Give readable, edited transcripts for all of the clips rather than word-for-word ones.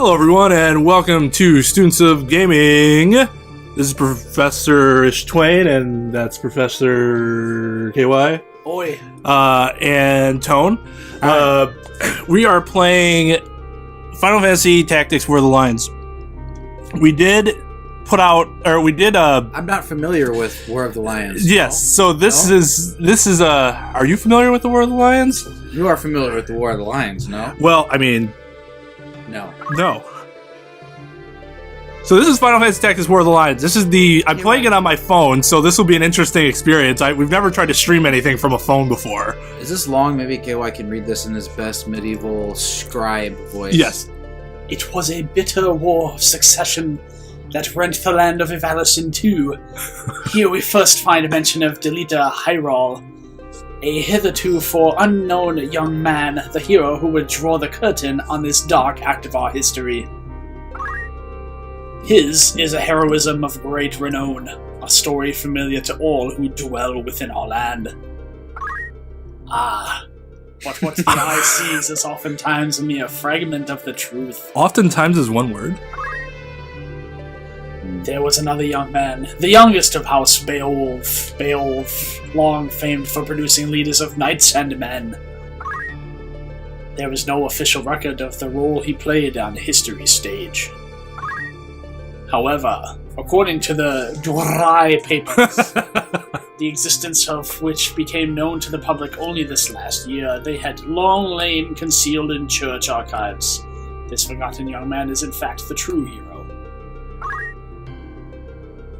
Hello everyone and welcome to Students of Gaming. This is Professor Twain and that's Professor KY. Oi. And Tone. We are playing Final Fantasy Tactics War of the Lions. We did put out, I'm not familiar with War of the Lions. Yes, so this is are you familiar with the War of the Lions? You are familiar with the War of the Lions, no? Well, I mean... No. So this is Final Fantasy Tactics War of the Lions. I'm playing it on my phone, so this will be an interesting experience. We've never tried to stream anything from a phone before. Is this long? Maybe KY can read this in his best medieval scribe voice. Yes. It was a bitter war of succession that rent the land of Ivalice in two. Here we first find a mention of Delita Hyrule, a hitherto unknown young man, the hero who would draw the curtain on this dark act of our history. His is a heroism of great renown, a story familiar to all who dwell within our land. But what the eye sees is oftentimes a mere fragment of the truth. Oftentimes is one word. There was another young man, the youngest of House Beowulf, long famed for producing leaders of knights and men. There is no official record of the role he played on the history stage. However, according to the Dry Papers, the existence of which became known to the public only this last year, they had long lain concealed in church archives. This forgotten young man is in fact the true hero.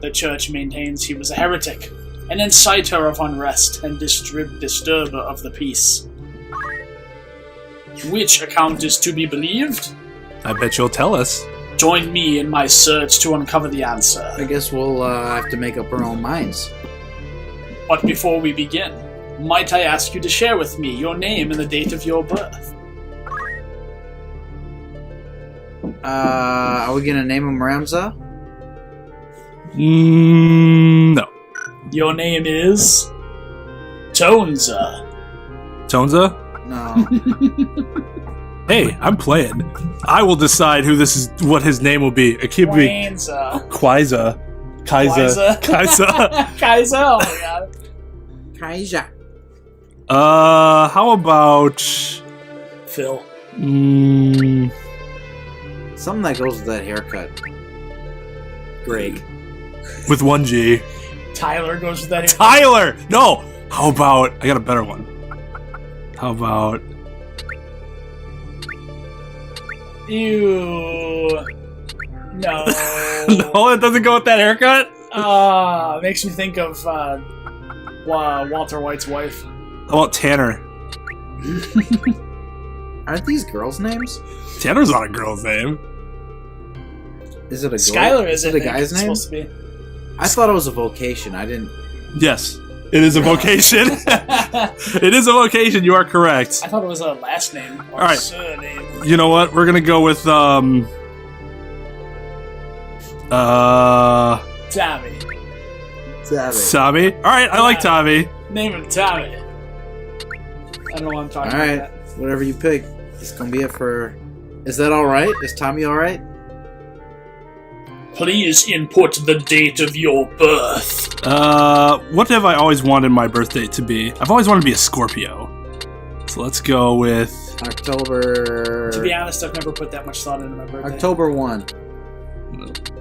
The church maintains he was a heretic, an inciter of unrest, and disturber of the peace. Which account is to be believed? I bet you'll tell us. Join me in my search to uncover the answer. I guess we'll have to make up our own minds. But before we begin, might I ask you to share with me your name and the date of your birth? Are we gonna name him Ramza? No. Your name is... Tonza. Tonza? No. Hey, I'm playing. I will decide what his name will be. It could be Quaiza. Kaiza. Kaiza, oh my god. Kaija. How about... Phil. Something that goes with that haircut. Greg. With one G. Tyler goes with that. Tyler! No! How about... I got a better one. How about... Ew. No. No, it doesn't go with that haircut? Makes me think of Walter White's wife. How about Tanner? Aren't these girls' names? Tanner's not a girl's name. Is it a girl? Skylar is it a guy's name? Supposed to be. I thought it was a vocation. I didn't... Yes. It is a vocation. It is a vocation, you are correct. I thought it was a last name or right. surname. You know what? We're gonna go with, Tommy. Tommy? Alright, I like Tommy. Name him Tommy. I don't know what I'm talking Alright, about. whatever you pick. It's gonna be it for... Is that alright? Is Tommy alright? Please input the date of your birth. What have I always wanted my birth date to be? I've always wanted to be a Scorpio. So let's go with... October... To be honest, I've never put that much thought into my birthday. October 1.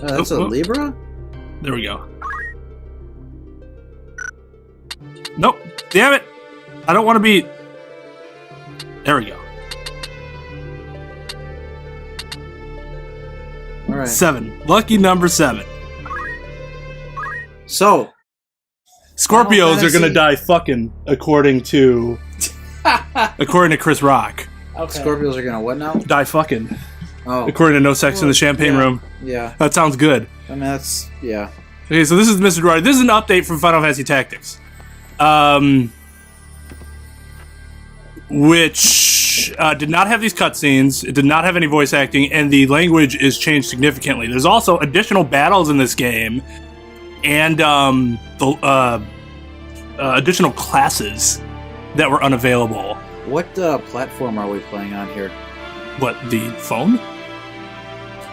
That's a Libra? There we go. Nope. Damn it. I don't want to be... There we go. Alright. 7. Lucky number 7. So... Scorpios are gonna die fucking, according to Chris Rock. Okay. Scorpios are gonna what now? Die fucking. Oh. According to No Sex in the Champagne Room. Yeah. That sounds good. I mean, that's... Yeah. Okay, so this is Mr. Dwyer. This is an update from Final Fantasy Tactics. Which did not have these cutscenes, it did not have any voice acting, and the language is changed significantly. There's also additional battles in this game, and additional classes that were unavailable. What platform are we playing on here? What, the phone?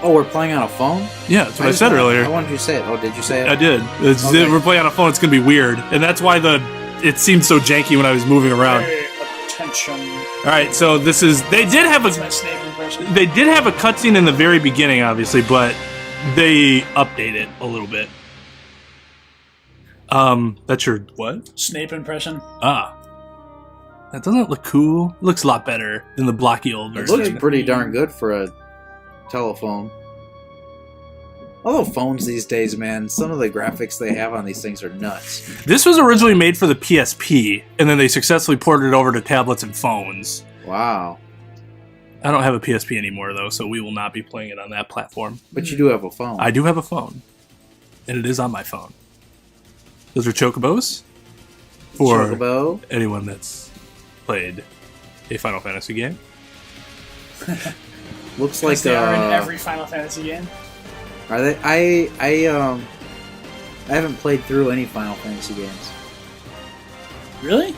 Oh, we're playing on a phone? Yeah, that's what I said earlier. I wanted you to say it. Oh, did you say it? I did. Okay. We're playing on a phone. It's gonna be weird, and that's why it seemed so janky when I was moving around. Hey, attention. All right, so this is. They did have That's my Snape impression. They did have a cutscene in the very beginning, obviously, but they update it a little bit. That's your what? Snape impression. Ah. That doesn't look cool. It looks a lot better than the blocky old It version. looks pretty darn good for a telephone. Although phones these days, man, some of the graphics they have on these things are nuts. This was originally made for the PSP, and then they successfully ported it over to tablets and phones. Wow. I don't have a PSP anymore, though, so we will not be playing it on that platform. But you do have a phone. I do have a phone, and it is on my phone. Those are chocobos for Chocobo. anyone that's played a Final Fantasy game. Looks like They are in every Final Fantasy game. Are they? I haven't played through any Final Fantasy games. Really?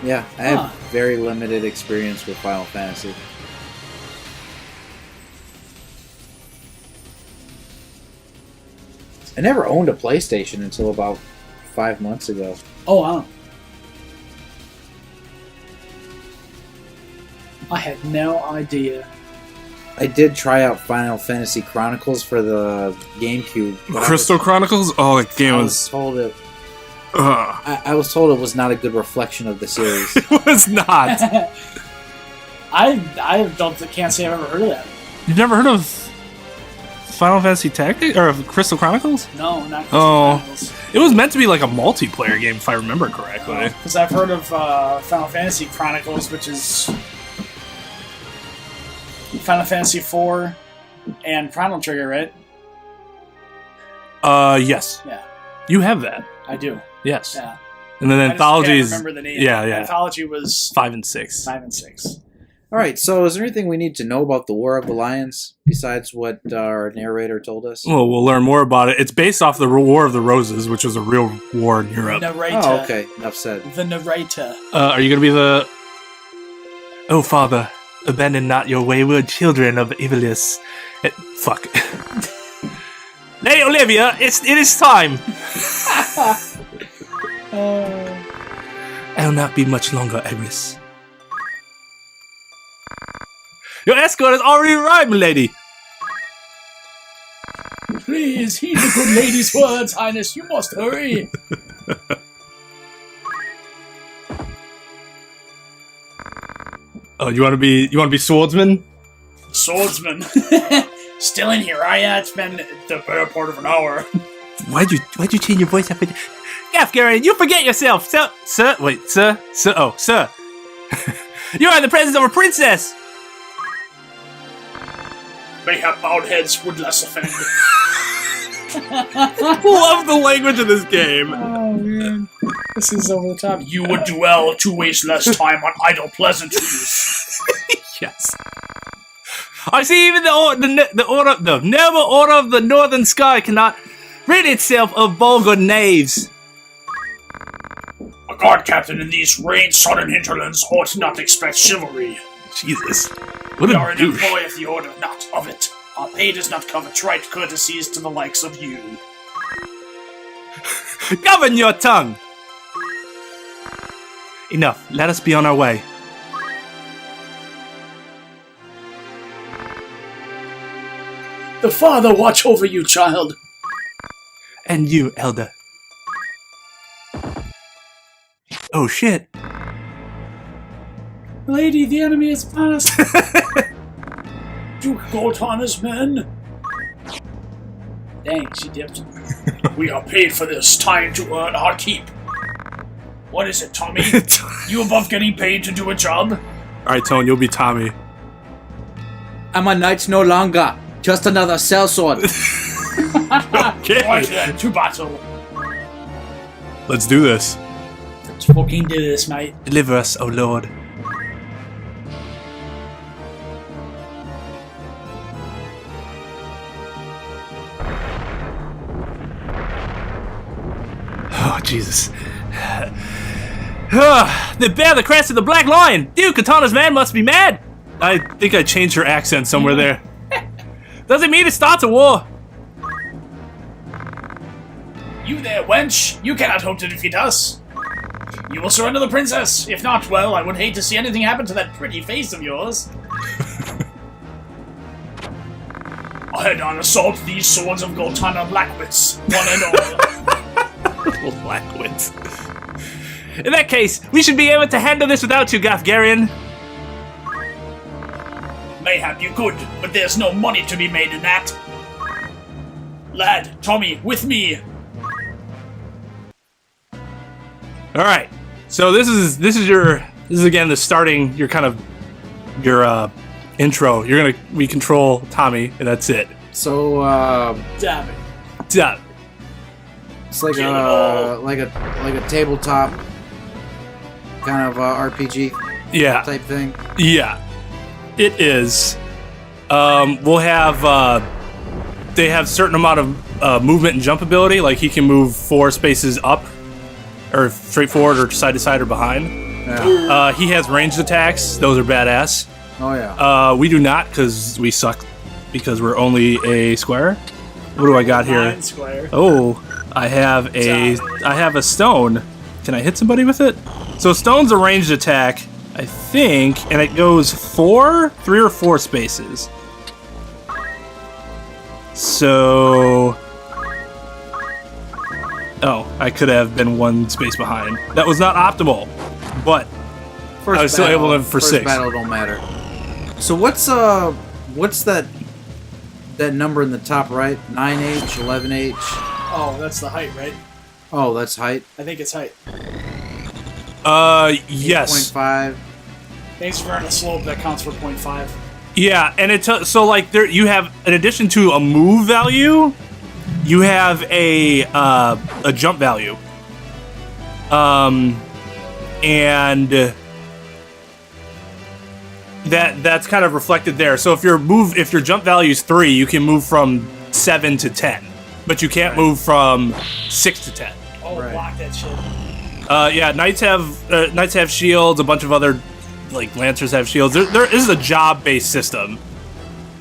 Yeah, I have very limited experience with Final Fantasy. I never owned a PlayStation until about 5 months ago. Oh, wow. I had no idea. I did try out Final Fantasy Chronicles for the GameCube. but Crystal Chronicles? Oh, that game I was... was told it. Ugh. I was told it was not a good reflection of the series. It was not. Can't say I've ever heard of that. You've never heard of Final Fantasy Tactics? Or Crystal Chronicles? No, not Crystal Oh. Chronicles. It was meant to be like a multiplayer game, if I remember correctly. Because I've heard of Final Fantasy Chronicles, which is Final Fantasy IV and Chrono Trigger, right? Yes. Yeah, You have that. I do. Yes. Yeah. And then I just anthologies. can't remember the name. Yeah, yeah. Anthology was 5 and 6. 5 and 6. All right, so is there anything we need to know about the War of the Lions besides what our narrator told us? Well, we'll learn more about it. It's based off the War of the Roses, which was a real war in Europe. Narrator. Oh, okay. Enough said. The narrator. Are you going to be the... Oh, Father, abandon not your wayward children of Ivalice. Fuck. Hey, Olivia, it is time. I'll not be much longer, Iris. Your escort has already arrived, milady. Please heed the good lady's words, Highness. You must hurry. Oh, you want to be swordsman? Swordsman. Still in here, it's been the better part of an hour. Why'd you change your voice up? Gafgarian, you forget yourself, sir. Sir. Oh, sir. You are in the presence of a princess. Mayhap bowed heads would less offend. Love the language of this game. Oh man, this is over the top. You would do well to waste less time on idle pleasantries. Yes. I see even the noble order of the northern sky cannot rid itself of vulgar knaves. A guard captain in these rain-sodden hinterlands ought not expect chivalry. Jesus. What We a are an douche. employee of the order, not of it. Our pay does not cover trite courtesies to the likes of you. Govern your tongue. Enough. Let us be on our way. The father watch over you, child. And you, elder. Oh shit. Lady, the enemy is upon us. Duke Goltana's men. Dang, she dipped. We are paid for this. Time to earn our keep. What is it, Tommy? You above getting paid to do a job? Alright, Tone, you'll be Tommy. I'm a knight no longer. Just another sellsword. Okay. Right then, to battle. Let's do this. Let's fucking do this, mate. Deliver us, O Lord. Oh, Jesus. They bear the crest of the Black Lion! Duke Katana's man must be mad! I think I changed her accent somewhere there. Doesn't mean it starts a war. You there, wench! You cannot hope to defeat us! You will surrender the princess! If not, well, I would hate to see anything happen to that pretty face of yours. Ahead on assault these swords of Goltana Blackwits, one and all. Blackwits. In that case, we should be able to handle this without you, Gothgarian. Mayhap you could, but there's no money to be made in that. Lad, Tommy, with me! All right, so this is again the starting your intro. We control Tommy, and that's it. So Damn it. Yeah. it's like a tabletop kind of RPG Yeah. type thing. Yeah. It is. We'll have they have certain amount of movement and jump ability. Like he can move 4 spaces up, or straight forward, or side to side, or behind. Yeah. He has ranged attacks. Those are badass. Oh yeah. We do not, because we suck. Because we're only a square. What do I got here? 9 square. Oh, I have a stone. Can I hit somebody with it? So stone's a ranged attack, I think, and it goes 3 or 4 spaces. So, oh, I could have been 1 space behind. That was not optimal, but First I was still able to for first 6. battle don't matter. So what's that number in the top right? 9H, 11H. Oh, that's the height, right? Oh, that's height. I think it's height. Yes. 0.5. Thanks for a slope that counts for 0.5. Yeah, and so like there you have, in addition to a move value, you have a jump value. And that's kind of reflected there. So if your jump value is 3, you can move from 7 to 10, but you can't move from 6 to 10. Oh, Right. block that shit. Yeah, knights have shields. A bunch of other like lancers have shields. There is a job-based system.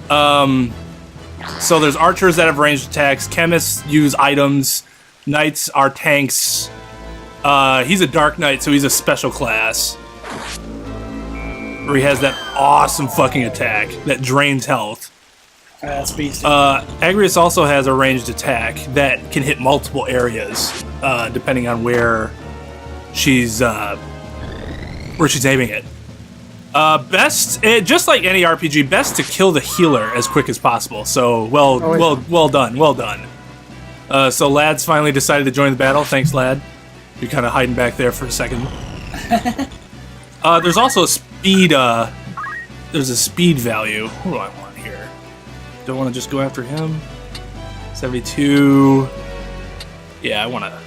So there's archers that have ranged attacks. Chemists use items. Knights are tanks. He's a dark knight, so he's a special class. Where he has that awesome fucking attack that drains health. That's beastie. Agrius also has a ranged attack that can hit multiple areas, depending on where she's aiming it. Just like any RPG, best to kill the healer as quick as possible. So well done. So Lad's finally decided to join the battle. Thanks, Lad. You're kind of hiding back there for a second. There's also a speed. There's a speed value. What do I want here? Don't want to just go after him. 72. Yeah, I want to.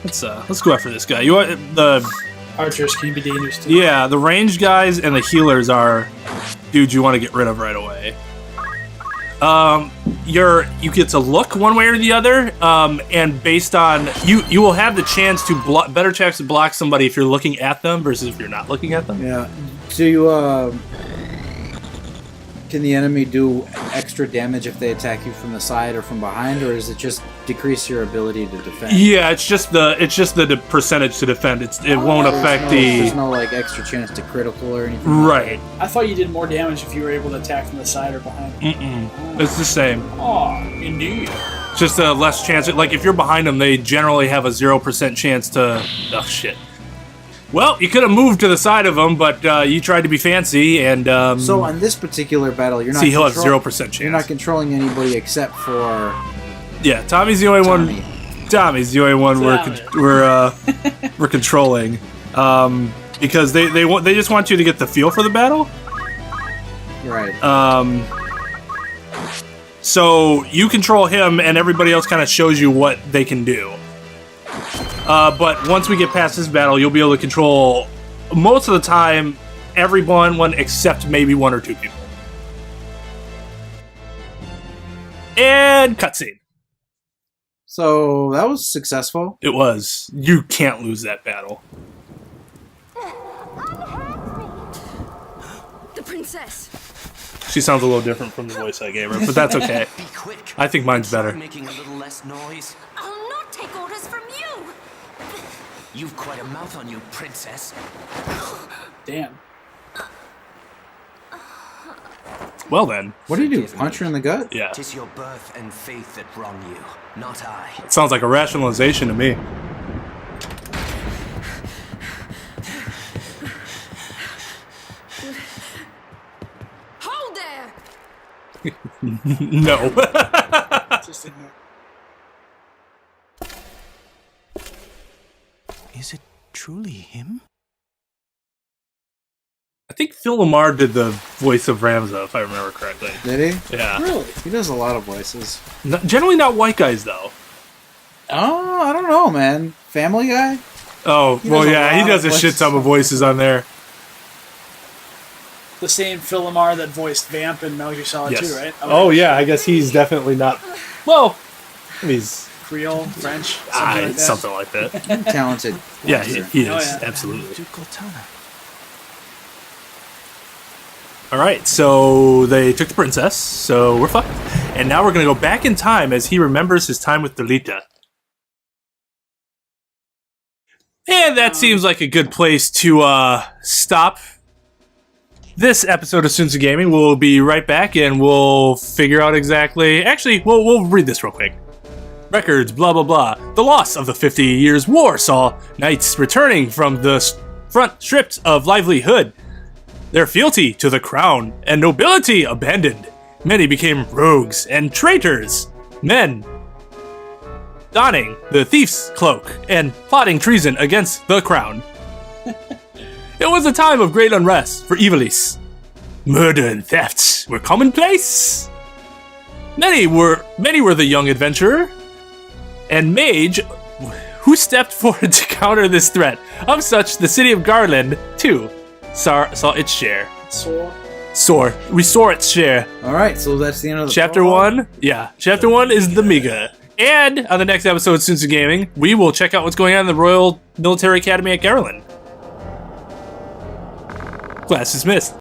Let's go after this guy. You want the Archers can be dangerous too. Yeah, the ranged guys and the healers are dudes you want to get rid of right away. You get to look one way or the other, and based on you will have the chance to better chance to block somebody if you're looking at them versus if you're not looking at them. Yeah. Do you can the enemy do extra damage if they attack you from the side or from behind, or does it just decrease your ability to defend? Yeah, it's just the percentage to defend. It won't affect There's no like extra chance to critical or anything. Right. I thought you did more damage if you were able to attack from the side or behind. It's the same. Oh, indeed. Just a less chance. Like if you're behind them, they generally have a 0% chance to. Oh shit. Well, you could have moved to the side of him, but you tried to be fancy, and So on this particular battle, you're not. see, he'll have 0% chance. You're not controlling anybody except for. Yeah, Tommy's the only Tommy. one. Tommy's the only one we're controlling, because they just want you to get the feel for the battle. Right. So you control him, and everybody else kind of shows you what they can do. But once we get past this battle, you'll be able to control most of the time everyone except maybe 1 or 2 people. And cutscene. So that was successful. It was. You can't lose that battle. The princess. She sounds a little different from the voice I gave her, but that's okay. Be quick. I think mine's better. Making a little less noise. I'll not take orders from you. You've quite a mouth on you, princess. Damn. Well then. What do you do? Punch her in the gut? Yeah. Tis your birth and faith that wrong you, not I. It sounds like a rationalization to me. Hold there. No. Just in there. Is it truly him? I think Phil Lamar did the voice of Ramza, if I remember correctly. Did he? Yeah. Really? He does a lot of voices. Generally not white guys, though. Oh, I don't know, man. Family Guy? Oh, He well, does a yeah, he lot does a of shit voices. ton of voices on there. The same Phil Lamar that voiced Vamp in Metal Gear Solid 2, right? Oh, yeah, I guess he's definitely not... Well, he's... Creole, French, something like that. something like that. Talented. Yeah, he is, Oh, yeah. absolutely. Ducal Tana. Alright, so they took the princess, so we're fucked. And now we're gonna go back in time as he remembers his time with Delita. And that seems like a good place to stop this episode of Sunzu Gaming. We'll be right back and we'll figure out exactly... Actually, we'll read this real quick. Records, blah blah blah. The loss of the 50 Years' War saw knights returning from the front stripped of livelihood. Their fealty to the crown and nobility abandoned. Many became rogues and traitors. Men donning the thief's cloak and plotting treason against the crown. It was a time of great unrest for Ivalice. Murder and thefts were commonplace. Many were the young adventurer and mage who stepped forward to counter this threat. Of such, the city of Garland, too, saw its share. Restore its share. Alright, so that's the end of the Chapter prologue. 1, yeah. Chapter 1 is the Miga. And on the next episode of Sunzu Gaming, we will check out what's going on in the Royal Military Academy at Garland. Class dismissed.